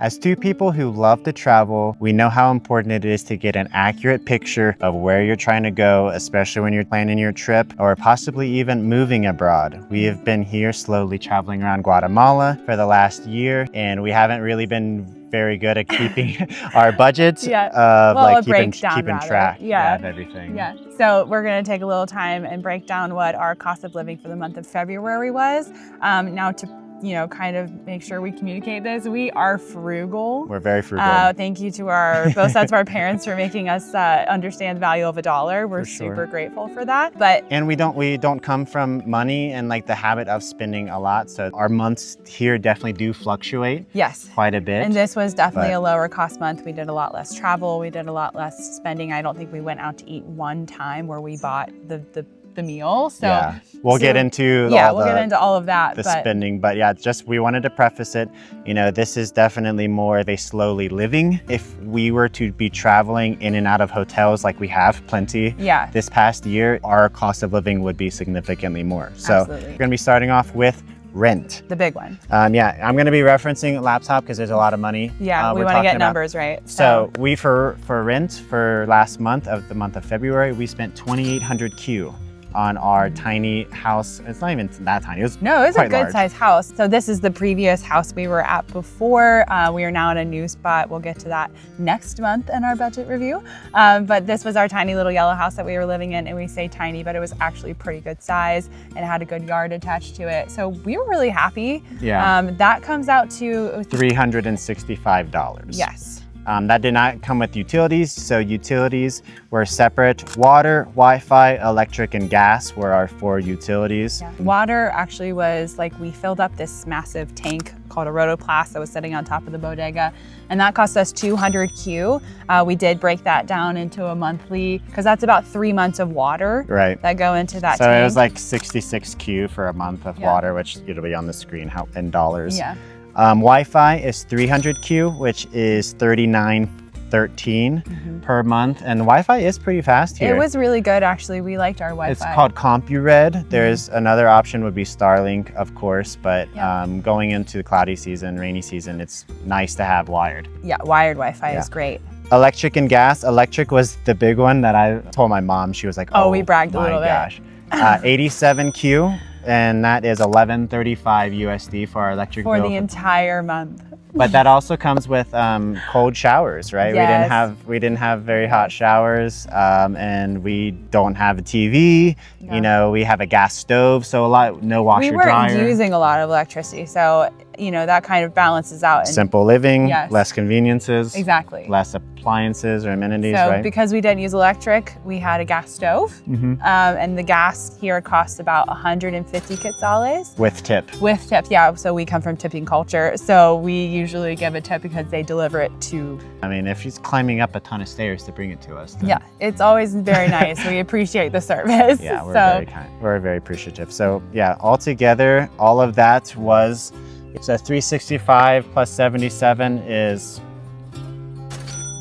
As two people who love to travel, we know how important it is to get an accurate picture of where you're trying to go, especially when you're planning your trip or possibly even moving abroad. We have been here slowly traveling around Guatemala for the last year, and we haven't really been very good at keeping our budgets of keeping track of everything. Yeah. So we're going to take a little time and break down what our cost of living for the month of February was. Now to kind of make sure we communicate this. We are frugal. We're very frugal. Thank you to both sets of our parents for making us understand the value of $1. We're super grateful for that. And we don't come from money and like the habit of spending a lot. So our months here definitely do fluctuate. Yes. Quite a bit. And this was definitely a lower cost month. We did a lot less travel. We did a lot less spending. I don't think we went out to eat one time where we bought the meal. So yeah, we'll get into all of that. The spending, but yeah, just we wanted to preface it. This is definitely more of a slowly living. If we were to be traveling in and out of hotels like we have plenty this past year, our cost of living would be significantly more. So we're going to be starting off with rent. The big one. I'm going to be referencing laptop because there's a lot of money. Yeah, we want to get numbers right. So we for rent for last month of the month of February, we spent 2,800 Q on our tiny house. It's not even that tiny. It was a good size house. So this is the previous house we were at before. We are now in a new spot. We'll get to that next month in our budget review. But this was our tiny little yellow house that we were living in, and we say tiny, but it was actually pretty good size and it had a good yard attached to it. So we were really happy. Yeah. That comes out to $365. Yes. That did not come with utilities, so utilities were separate. Water, Wi-Fi, electric, and gas were our 4 utilities. Yeah. Water actually was we filled up this massive tank called a rotoplas that was sitting on top of the bodega, and that cost us 200 Q. We did break that down into a monthly, because that's about 3 months of water that go into that tank. So it was like 66 Q for a month of water, which it'll be on the screen in dollars. Yeah. Wi-Fi is 300 Q, which is $39.13 per month, and the Wi-Fi is pretty fast here. It was really good, actually. We liked our Wi-Fi. It's called CompuRed. There's another option would be Starlink, of course, but going into the cloudy season, rainy season, it's nice to have wired. Yeah, wired Wi-Fi is great. Electric and gas. Electric was the big one that I told my mom. She was like, "Oh, we bragged a little bit." 87 Q. And that is $11.35 USD for our electric bill. For the entire month. But that also comes with cold showers, right? Yes. We didn't have very hot showers, and we don't have a TV. Yeah. We have a gas stove, so no washer dryer. We weren't using a lot of electricity, so that kind of balances out. Simple living, less conveniences. Exactly. Less appliances or amenities, so right? Because we didn't use electric, we had a gas stove, and the gas here costs about 150 Quetzales. With tip. With tip, yeah. So we come from tipping culture, so we usually give a tip because they deliver it to. I mean, if she's climbing up a ton of stairs to bring it to us. Yeah, it's always very nice. We appreciate the service. Yeah, we're very kind. We're very appreciative. So yeah, altogether, all of that was. So 365 plus 77 is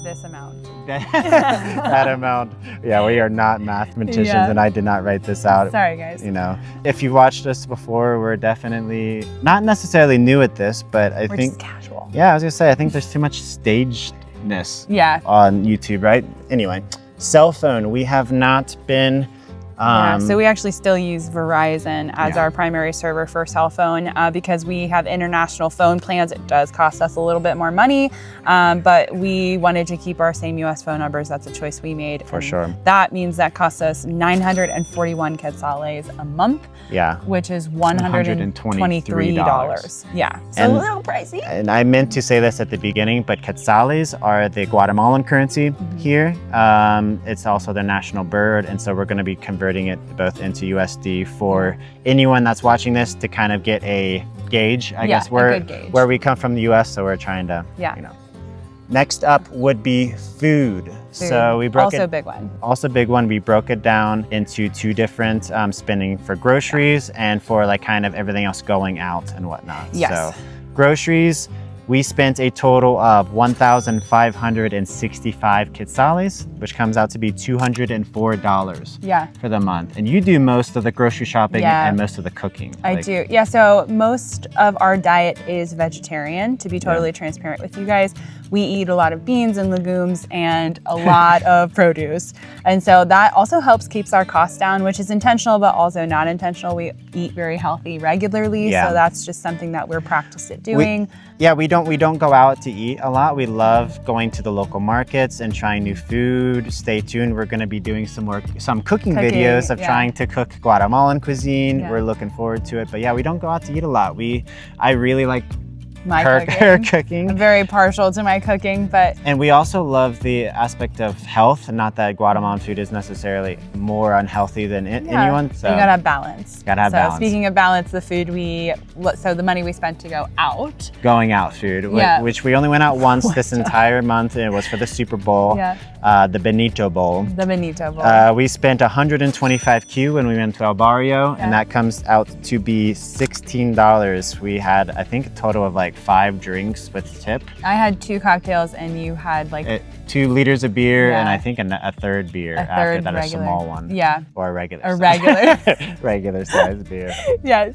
this amount. That amount. Yeah, we are not mathematicians, and I did not write this out. Sorry, guys. If you've watched us before, we're definitely not necessarily new at this, but we're just casual. Yeah, I was gonna say, I think there's too much stagedness on YouTube, right? Anyway, cell phone. We have not been. So we actually still use Verizon as our primary server for cell phone because we have international phone plans. It does cost us a little bit more money, but we wanted to keep our same US phone numbers. That's a choice we made. For sure. That means that costs us 941 Quetzales a month, which is $123. Yeah, so a little pricey. And I meant to say this at the beginning, but Quetzales are the Guatemalan currency here. It's also their national bird, and so we're going to be converting it both into USD for anyone that's watching this to kind of get a gauge, I guess, where we come from the US, so we're trying to, Next up would be food. So we broke also a big one. Also big one. We broke it down into 2 different spending for groceries and for kind of everything else going out and whatnot. Yes. So groceries, We spent a total of 1,565 Quetzales, which comes out to be $204 for the month. And you do most of the grocery shopping and most of the cooking. I do. Yeah, so most of our diet is vegetarian, to be totally transparent with you guys. We eat a lot of beans and legumes and a lot of produce. And so that also helps keeps our costs down, which is intentional, but also not intentional. We eat very healthy regularly. So that's just something that we're practiced at doing. We don't go out to eat a lot. We love going to the local markets and trying new food. Stay tuned. We're going to be doing some cooking videos of trying to cook Guatemalan cuisine. We're looking forward to it. But yeah, we don't go out to eat a lot. I really like her cooking. I'm very partial to my cooking, and we also love the aspect of health. Not that Guatemalan food is necessarily more unhealthy than anyone. So you gotta have balance. Balance. Speaking of balance, the food the money we spent to go out. Going out food, which we only went out once this entire month, and it was for the Super Bowl. The Benito Bowl. The Benito Bowl. We spent 125Q when we went to El Barrio, and that comes out to be $16. We had, I think, a total of like 5 drinks with tip. I had 2 cocktails, and you had like 2 liters of beer, and I think a third beer after that, regular. a small one. Or a regular. Regular size beer.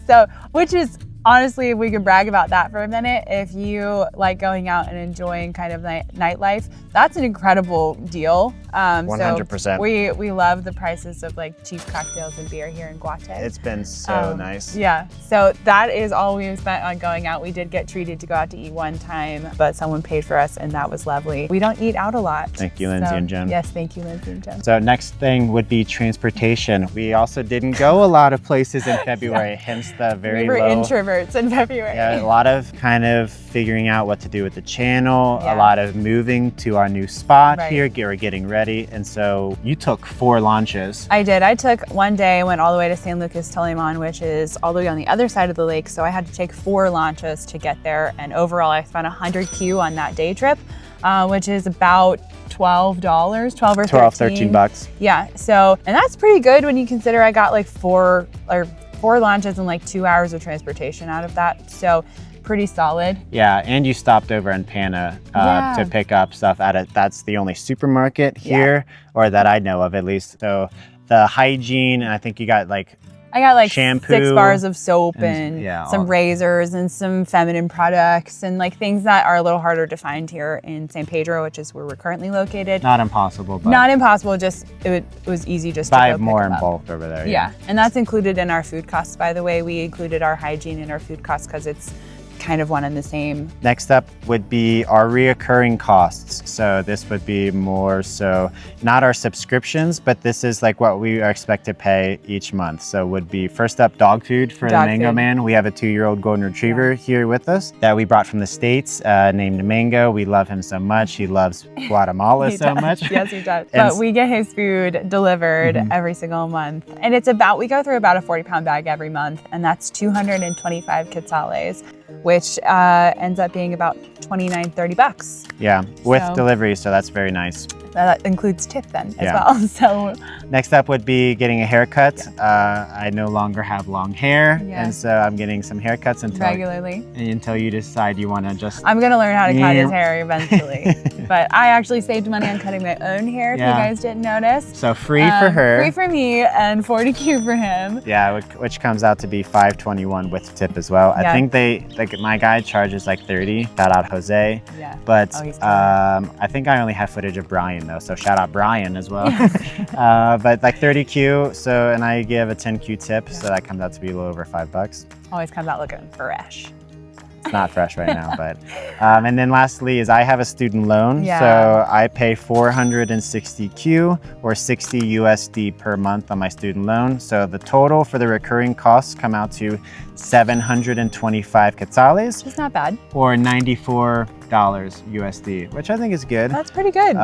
So which is honestly, if we could brag about that for a minute, if you like going out and enjoying kind of nightlife, that's an incredible deal. 100%. So we love the prices of like cheap cocktails and beer here in Guate. It's been so nice. Yeah, so that is all we've spent on going out. We did get treated to go out to eat one time, but someone paid for us, and that was lovely. We don't eat out a lot. Thank you, Lindsay and Jen. Yes, thank you, Lindsay and Jen. So next thing would be transportation. We also didn't go a lot of places in February, hence the very low. We were introverts in February. Yeah, a lot of kind of figuring out what to do with the channel, a lot of moving to our new spot here, we're getting ready. And so you took 4 launches. I did. I took one day, went all the way to San Lucas Toliman, which is all the way on the other side of the lake. So I had to take 4 launches to get there. And overall, I spent 100Q on that day trip, which is about $12, 12 or 13 bucks. Yeah. So, and that's pretty good when you consider I got like 4 launches and like 2 hours of transportation out of that. So pretty solid. Yeah, and you stopped over in Pana to pick up stuff that's the only supermarket here, or that I know of at least. So the hygiene, and I think I got like shampoo, 6 bars of soap and some razors and some feminine products and like things that are a little harder to find here in San Pedro, which is where we're currently located. Not impossible, but not impossible. Just it was easy just to buy more in bulk over there. Yeah, and that's included in our food costs. By the way, we included our hygiene in our food costs because it's kind of one and the same. Next up would be our reoccurring costs. So this would be more so not our subscriptions, but this is like what we are expected to pay each month. So would be first up dog food for the Mango Man. We have a 2-year-old golden retriever here with us that we brought from the States named Mango. We love him so much. He loves Guatemala so much. Yes, he does. But we get his food delivered every single month. And we go through about a 40-pound bag every month, and that's 225 Quetzales, which ends up being about $29-30. Yeah, with delivery, so that's very nice. That includes tip then as well. So next up would be getting a haircut. I no longer have long hair, and so I'm getting some haircuts until you decide you want to just. I'm gonna learn how to cut his hair eventually, but I actually saved money on cutting my own hair. If you guys didn't notice. So free for her, free for me, and 40Q for him. Yeah, which comes out to be $5.21 with tip as well. I think my guy charges like $30. Shout out Jose. Yeah. But I think I only have footage of Brian though, so shout out Brian as well. But like 30Q, so, and I give a 10Q tip, so that comes out to be a little over $5. Always comes out looking fresh. It's not fresh right now, but and then lastly is I have a student loan, so I pay 460Q or 60 USD per month on my student loan. So the total for the recurring costs come out to 725 Quetzales. It's not bad. Or $94 USD, which I think is good. That's pretty good.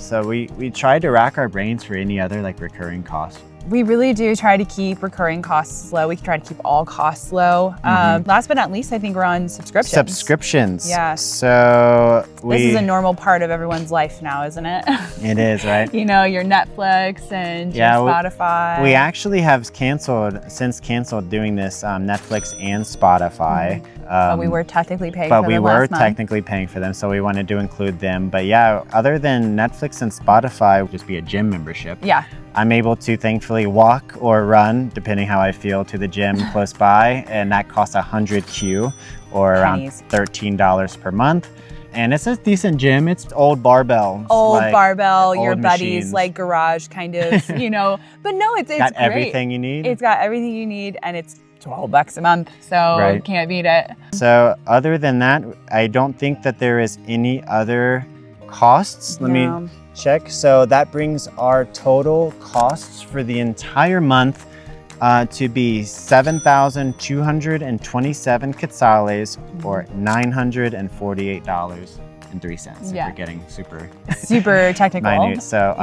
So we tried to rack our brains for any other like recurring costs We really do try to keep recurring costs low. We try to keep all costs low. Last but not least, I think we're on subscriptions. Subscriptions. Yeah. So this is a normal part of everyone's life now, isn't it? It is, right? You know, your Netflix and your Spotify. We actually have since canceled doing this Netflix and Spotify. But we were technically paying for them But we were last month. technically paying for them, so we wanted to include them. But yeah, other than Netflix and Spotify, would just be a gym membership. Yeah. I'm able to thankfully walk or run, depending how I feel, to the gym close by, and that costs 100 Q, or around $13 per month. And it's a decent gym. It's old barbell. Barbell, your old buddies, machines. like garage kind of, you know. But no, it's got great. everything you need. It's got everything you need, and it's $12 a month, so can't beat it. So other than that, I don't think that there is any other costs. Let me check. So that brings our total costs for the entire month to be 7,227 Quetzales, or $948.03. If we're getting super technical. minute. So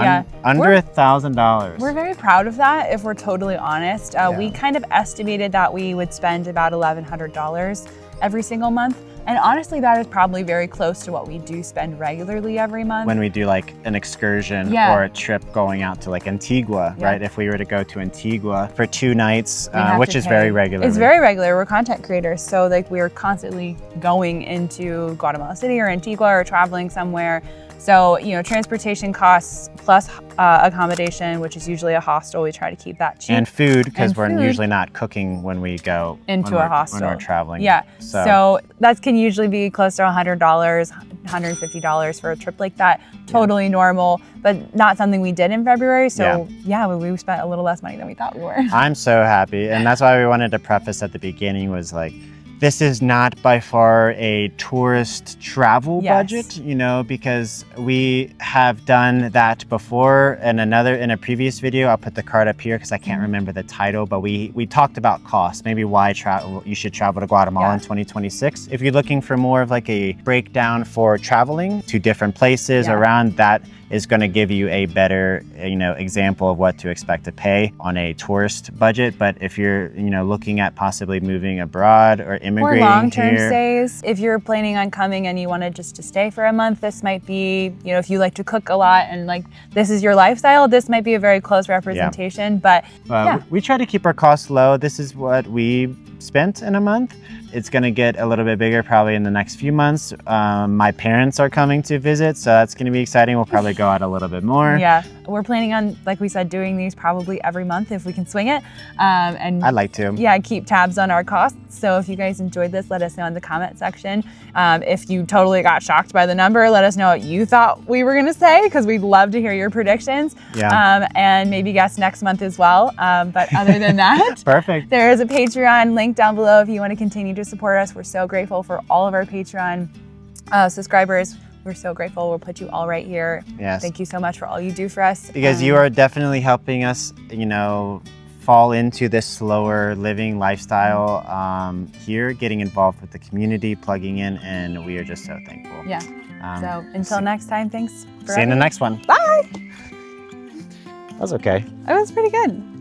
under $1,000. We're very proud of that, if we're totally honest. We kind of estimated that we would spend about $1,100 every single month. And honestly, that is probably very close to what we do spend regularly every month. When we do like an excursion or a trip going out to like Antigua, right? If we were to go to Antigua for 2 nights, which is very regular. It's very regular. We're content creators. So like we're constantly going into Guatemala City or Antigua or traveling somewhere. So, you know, transportation costs plus accommodation, which is usually a hostel. We try to keep that cheap. And food, because we're usually not cooking when we go into a hostel. When we're traveling. Yeah. So that can usually be close to $100, $150 for a trip like that. Totally normal, but not something we did in February. So we spent a little less money than we thought we were. I'm so happy. And that's why we wanted to preface at the beginning was like, this is not by far a tourist travel budget, you know, because we have done that before. And in a previous video, I'll put the card up here because I can't remember the title, but we talked about costs, maybe why you should travel to Guatemala in 2026. If you're looking for more of like a breakdown for traveling to different places around, that is going to give you a better, example of what to expect to pay on a tourist budget. But if you're, looking at possibly moving abroad or immigrating or long-term here, stays, if you're planning on coming and you wanted just to stay for a month, this might be, if you like to cook a lot and like this is your lifestyle, this might be a very close representation. But we try to keep our costs low. This is what we spent in a month. It's going to get a little bit bigger probably in the next few months. My parents are coming to visit, so that's going to be exciting. We'll probably go out a little bit more. Yeah, we're planning on, like we said, doing these probably every month if we can swing it. And I'd like to. Yeah, keep tabs on our costs. So if you guys enjoyed this, let us know in the comment section. If you totally got shocked by the number, let us know what you thought we were going to say, because we'd love to hear your predictions. Yeah. And maybe guess next month as well. But other than that, perfect. There is a Patreon link down below if you want to continue to support us. We're so grateful for all of our Patreon subscribers. We're so grateful. We'll put you all right here. Yes. Thank you so much for all you do for us. Because you are definitely helping us, fall into this slower living lifestyle here, getting involved with the community, plugging in, and we are just so thankful. Yeah. So until next time, thanks. See you in the next one. Bye. That was okay. It was pretty good.